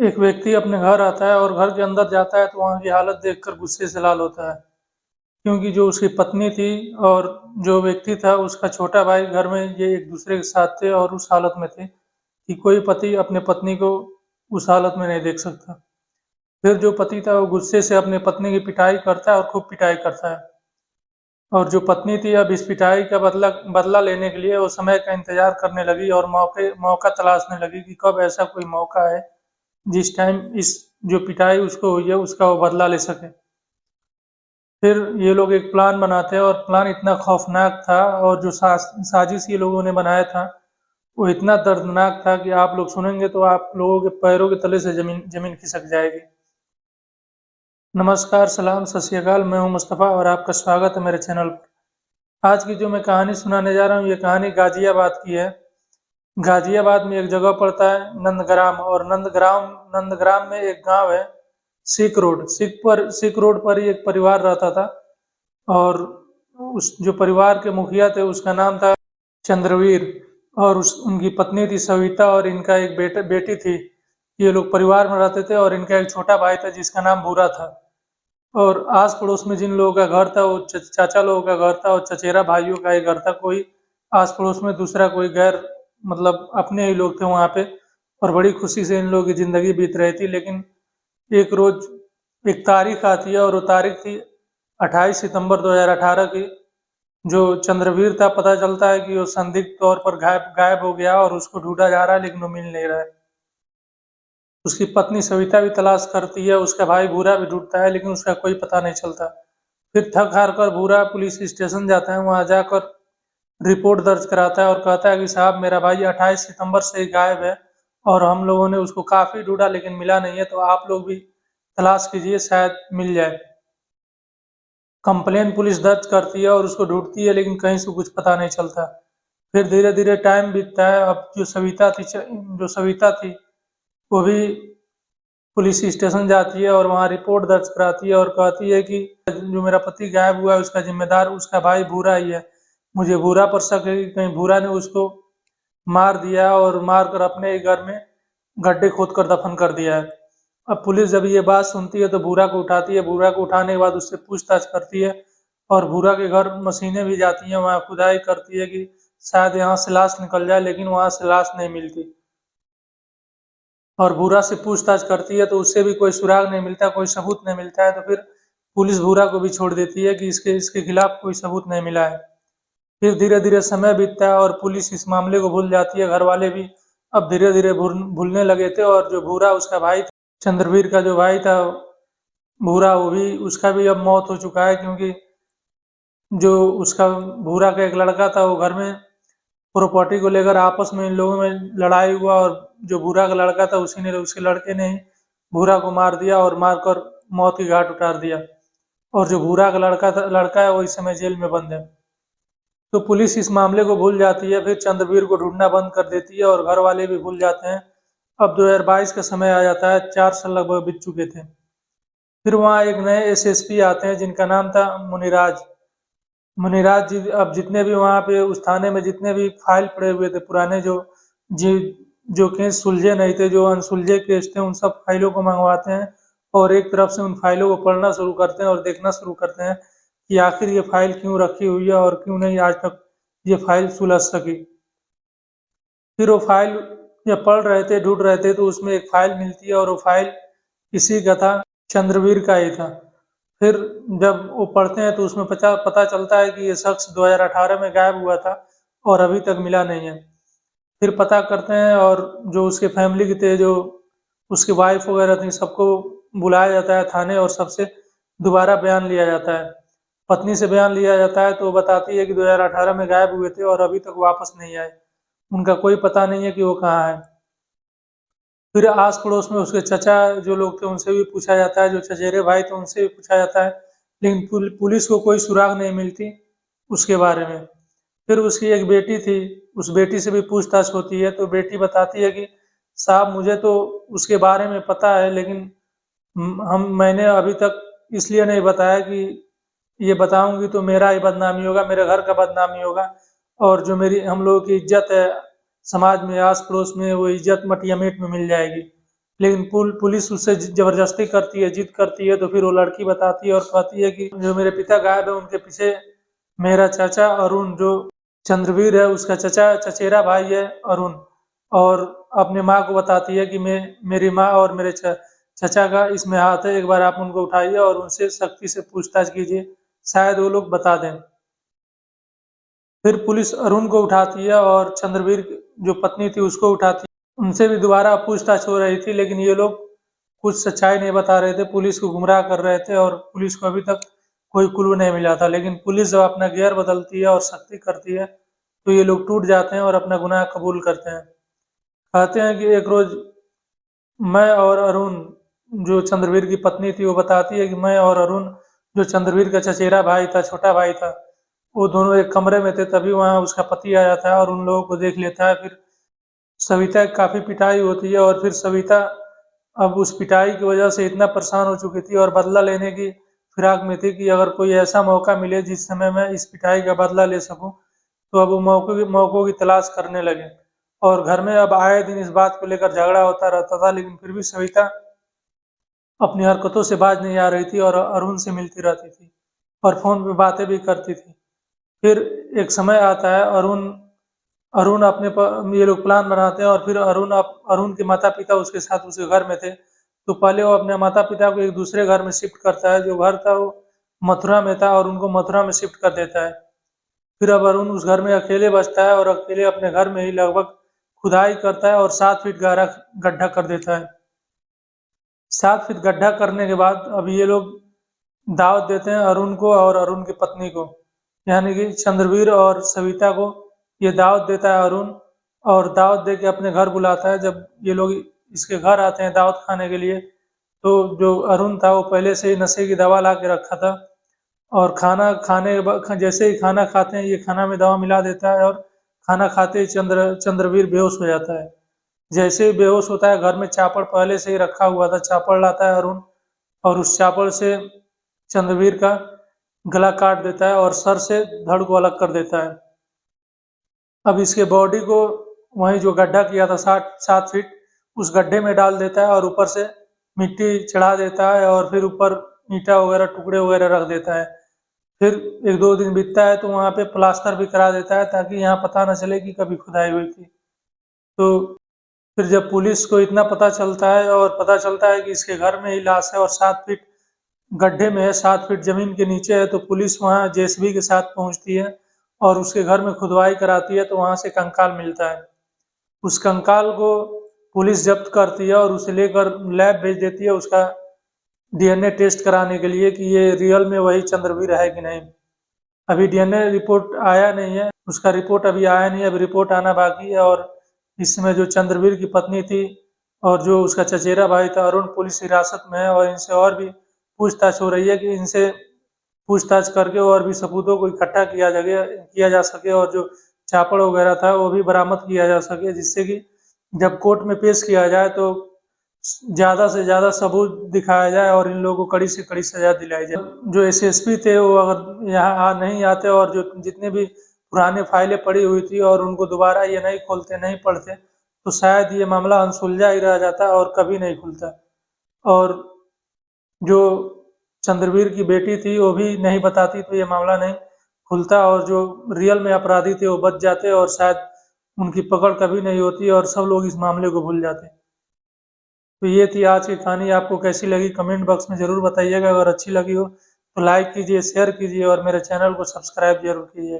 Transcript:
एक व्यक्ति अपने घर आता है और घर के अंदर जाता है तो वहाँ की हालत देखकर गुस्से से लाल होता है, क्योंकि जो उसकी पत्नी थी और जो व्यक्ति था उसका छोटा भाई घर में ये एक दूसरे के साथ थे और उस हालत में थे कि कोई पति अपने पत्नी को उस हालत में नहीं देख सकता। फिर जो पति था वो गुस्से से अपने पत्नी की पिटाई करता है और खूब पिटाई करता है। और जो पत्नी थी अब इस पिटाई का बदला बदला लेने के लिए वो समय का इंतजार करने लगी और मौका तलाशने लगी कि कब ऐसा कोई मौका है जिस टाइम इस जो पिटाई उसको हुई है उसका वो बदला ले सके। फिर ये लोग एक प्लान बनाते हैं और प्लान इतना खौफनाक था और जो साजिश ये लोगों ने बनाया था वो इतना दर्दनाक था कि आप लोग सुनेंगे तो आप लोगों के पैरों के तले से जमीन जमीन खिसक जाएगी। नमस्कार, सलाम, सत श्री अकाल। मैं हूं मुस्तफ़ा और आपका स्वागत है मेरे चैनल पर। आज की जो मैं कहानी सुनाने जा रहा हूँ ये कहानी गाजियाबाद की है। गाजियाबाद में एक जगह पड़ता है नंदग्राम, और नंदग्राम में एक गांव है सिख रोड पर ही एक परिवार रहता था। और उस जो परिवार के मुखिया थे उसका नाम था चंद्रवीर, और उनकी पत्नी थी सविता और इनका एक बेटी थी। ये लोग परिवार में रहते थे और इनका एक छोटा भाई था जिसका नाम भूरा था। और आस पड़ोस में जिन लोगों का घर था वो चाचा लोगों का घर था और चचेरा भाइयों का एक घर था। कोई आस पड़ोस में दूसरा कोई गैर मतलब अपने ही लोग थे वहाँ पे। और बड़ी खुशी से इन लोगों की जिंदगी बीत रही थी। लेकिन एक रोज एक तारीख आती है और वो तारीख थी 28 सितंबर 2018 की। जो चंद्रवीर था पता चलता है कि वो संदिग्ध तौर पर गायब गायब हो गया और उसको ढूंढा जा रहा है लेकिन वो मिल नहीं रहा है। उसकी पत्नी सविता भी तलाश करती है, उसका भाई भूरा भी ढूंढता है लेकिन उसका कोई पता नहीं चलता। फिर थक हार कर भूरा पुलिस स्टेशन जाता है, वहां जाकर रिपोर्ट दर्ज कराता है और कहता है कि साहब मेरा भाई 28 सितंबर से ही गायब है और हम लोगों ने उसको काफी ढूंढा लेकिन मिला नहीं है, तो आप लोग भी तलाश कीजिए शायद मिल जाए। कंप्लेन पुलिस दर्ज करती है और उसको ढूंढती है लेकिन कहीं से कुछ पता नहीं चलता। फिर धीरे धीरे टाइम बीतता है। अब जो सविता थी वो भी पुलिस स्टेशन जाती है और वहाँ रिपोर्ट दर्ज कराती है और कहती है कि जो मेरा पति गायब हुआ है उसका जिम्मेदार उसका भाई भूरा ही है। मुझे भूरा पर शक है कि कहीं भूरा ने उसको मार दिया और मार कर अपने ही घर में गड्ढे खोद कर दफन कर दिया है। अब पुलिस जब ये बात सुनती है तो भूरा को उठाती है। भूरा को उठाने के बाद उससे पूछताछ करती है और भूरा के घर मशीनें भी जाती हैं, वहाँ खुदाई करती है कि शायद यहाँ से लाश निकल जाए, लेकिन वहाँ से लाश नहीं मिलती। और भूरा से पूछताछ करती है तो उससे भी कोई सुराग नहीं मिलता, कोई सबूत नहीं मिलता है। तो फिर पुलिस भूरा को भी छोड़ देती है कि इसके इसके खिलाफ कोई सबूत नहीं मिला है। फिर धीरे धीरे समय बीतता है और पुलिस इस मामले को भूल जाती है। घर वाले भी अब धीरे धीरे भूलने लगे थे। और जो भूरा उसका भाई चंद्रवीर का जो भाई था भूरा, वो भी उसका भी अब मौत हो चुका है, क्योंकि जो उसका भूरा का एक लड़का था वो घर में प्रॉपर्टी को लेकर आपस में इन लोगों में लड़ाई हुआ और जो भूरा का लड़का था उसके लड़के ने ही भूरा को मार दिया और मारकर मौत की घाट उतार दिया। और जो भूरा का लड़का है वो इस समय जेल में बंद है। तो पुलिस इस मामले को भूल जाती है, फिर चंद्रवीर को ढूंढना बंद कर देती है और घर वाले भी भूल जाते हैं। अब 2022 का समय आ जाता है, 4 साल लगभग बीत चुके थे। फिर वहाँ एक नए एसएसपी आते हैं जिनका नाम था मुनिराज। मुनिराज जी अब जितने भी वहाँ पे उस थाने में जितने भी फाइल पड़े हुए थे पुराने, जी जो केस सुलझे नहीं थे, जो अनसुलझे केस थे, उन सब फाइलों को मंगवाते हैं और एक तरफ से उन फाइलों को पढ़ना शुरू करते हैं और देखना शुरू करते हैं कि आखिर ये फाइल क्यों रखी हुई है और क्यों नहीं आज तक ये फाइल सुलझ सकी। फिर वो फाइल जब पढ़ रहे थे, ढूंढ रहे थे, तो उसमें एक फाइल मिलती है और वो फाइल इसी का था, चंद्रवीर का ही था। फिर जब वो पढ़ते हैं तो उसमें पता चलता है कि ये शख्स 2018 में गायब हुआ था और अभी तक मिला नहीं है। फिर पता करते हैं और जो उसके फैमिली के थे, जो उसकी वाइफ वगैरह थी, सबको बुलाया जाता है थाने और सबसे दोबारा बयान लिया जाता है। पत्नी से बयान लिया जाता है तो वो बताती है कि 2018 में गायब हुए थे और अभी तक वापस नहीं आए, उनका कोई पता नहीं है कि वो कहाँ है। फिर आस पड़ोस में उसके चचा जो लोग थे उनसे भी पूछा जाता है, जो चचेरे भाई थे उनसे भी पूछा जाता है, लेकिन पुलिस को कोई सुराग नहीं मिलती उसके बारे में। फिर उसकी एक बेटी थी, उस बेटी से भी पूछताछ होती है तो बेटी बताती है कि साहब मुझे तो उसके बारे में पता है, लेकिन मैंने अभी तक इसलिए नहीं बताया कि ये बताऊंगी तो मेरा ही बदनामी होगा, मेरे घर का बदनामी होगा और जो मेरी हम लोगों की इज्जत है समाज में, आस पड़ोस में, वो इज्जत मटिया मेट में मिल जाएगी। लेकिन पुलिस उससे जबरदस्ती करती है, जिद करती है, तो फिर वो लड़की बताती है और कहती है कि जो मेरे पिता गायब है उनके पीछे मेरा चाचा अरुण, जो चंद्रवीर है उसका चचेरा भाई है अरुण, और अपने माँ को बताती है कि मेरी माँ और मेरे चचा का इसमें हाथ है, एक बार आप उनको उठाइए और उनसे सख्ती से पूछताछ कीजिए, शायद वो लोग बता दें। फिर पुलिस अरुण को उठाती है और चंद्रवीर जो पत्नी थी उसको उठाती है। उनसे भी दोबारा पूछताछ हो रही थी, लेकिन ये लोग कुछ सच्चाई नहीं बता रहे थे, पुलिस को गुमराह कर रहे थे और पुलिस को अभी तक कोई क्लू नहीं मिला था। लेकिन पुलिस जब अपना गियर बदलती है और सख्ती करती है तो ये लोग टूट जाते हैं और अपना गुनाह कबूल करते हैं। कहते हैं कि एक रोज मैं और अरुण, जो चंद्रवीर की पत्नी थी, वो बताती है कि मैं और अरुण, जो चंद्रवीर का चचेरा भाई था, छोटा भाई था, वो दोनों एक कमरे में थे, तभी वहाँ उसका पति आ जाता है और उन लोगों को देख लेता है। फिर सविता की काफी पिटाई होती है और फिर सविता अब उस पिटाई की वजह से इतना परेशान हो चुकी थी और बदला लेने की फिराक में थी कि अगर कोई ऐसा मौका मिले जिस समय मैं इस पिटाई का बदला ले सकूं, तो अब वो मौकों की तलाश करने लगे। और घर में अब आए दिन इस बात को लेकर झगड़ा होता रहता था, लेकिन फिर भी सविता अपनी हरकतों से बाज नहीं आ रही थी और अरुण से मिलती रहती थी और फोन पे बातें भी करती थी। फिर एक समय आता है, अरुण अरुण अपने ये लोग प्लान बनाते हैं और फिर अरुण के माता पिता उसके साथ उसके घर में थे, तो पहले वो अपने माता पिता को एक दूसरे घर में शिफ्ट करता है। जो घर था वो मथुरा में था और उनको मथुरा में शिफ्ट कर देता है। फिर अब अरुण उस घर में अकेले बसता है और अकेले अपने घर में ही लगभग खुदाई करता है और 7 फीट गहरा गड्ढा कर देता है। 7 फीट गड्ढा करने के बाद अब ये लोग दावत देते हैं अरुण को और अरुण की पत्नी को, यानी कि चंद्रवीर और सविता को ये दावत देता है अरुण, और दावत दे के अपने घर बुलाता है। जब ये लोग इसके घर आते हैं दावत खाने के लिए, तो जो अरुण था वो पहले से ही नशे की दवा ला के रखा था और खाना खाने के बाद जैसे ही खाना खाते हैं ये खाना में दवा मिला देता है और खाना खाते ही चंद्रवीर बेहोश हो जाता है। जैसे ही बेहोश होता है, घर में चापड़ पहले से ही रखा हुआ था, चापड़ लाता है अरुण और उस चापड़ से चंद्रवीर का गला काट देता है और सर से धड़ को अलग कर देता है। अब इसके बॉडी को वहीं जो गड्ढा किया था 7 फीट, उस गड्ढे में डाल देता है और ऊपर से मिट्टी चढ़ा देता है और फिर ऊपर ईंटा वगैरह टुकड़े वगैरह रख देता है। फिर 1-2 दिन बीतता है तो वहाँ पे प्लास्टर भी करा देता है ताकि यहाँ पता न चले कि कभी खुदाई हुई थी। तो फिर जब पुलिस को इतना पता चलता है और पता चलता है कि इसके घर में ही लाश है और 7 फीट गड्ढे में है, 7 फीट जमीन के नीचे है, तो पुलिस वहाँ जेसीबी के साथ पहुंचती है और उसके घर में खुदवाई कराती है, तो वहाँ से कंकाल मिलता है। उस कंकाल को पुलिस जब्त करती है और उसे लेकर लैब भेज देती है उसका डीएनए टेस्ट कराने के लिए कि ये रियल में वही चंद्रवीर है कि नहीं। अभी डीएनए रिपोर्ट आया नहीं है, उसका रिपोर्ट अभी आया नहीं है, अभी रिपोर्ट आना बाकी है। और इसमें जो चंद्रवीर की पत्नी थी और जो उसका चचेरा भाई था अरुण पुलिस हिरासत में है और इनसे और भी पूछताछ हो रही है कि इनसे पूछताछ करके और भी सबूतों को इकट्ठा किया जा सके और जो चापड़ वगैरह था वो भी बरामद किया जा सके, जिससे कि जब कोर्ट में पेश किया जाए तो ज्यादा से ज्यादा सबूत दिखाया जाए और इन लोगों को कड़ी से कड़ी सजा दिलाई जाए। जो एसएसपी थे वो अगर यहाँ नहीं आते और जो जितने भी पुराने फाइलें पड़ी हुई थी और उनको दोबारा ये नहीं खोलते, नहीं पढ़ते, तो शायद ये मामला अनसुलझा ही रह जाता और कभी नहीं खुलता। और जो चंद्रवीर की बेटी थी वो भी नहीं बताती तो ये मामला नहीं खुलता और जो रियल में अपराधी थे वो बच जाते और शायद उनकी पकड़ कभी नहीं होती और सब लोग इस मामले को भूल जाते। तो ये थी आज की कहानी। आपको कैसी लगी कमेंट बॉक्स में ज़रूर बताइएगा। अगर अच्छी लगी हो तो लाइक कीजिए, शेयर कीजिए और मेरे चैनल को सब्सक्राइब जरूर कीजिएगा।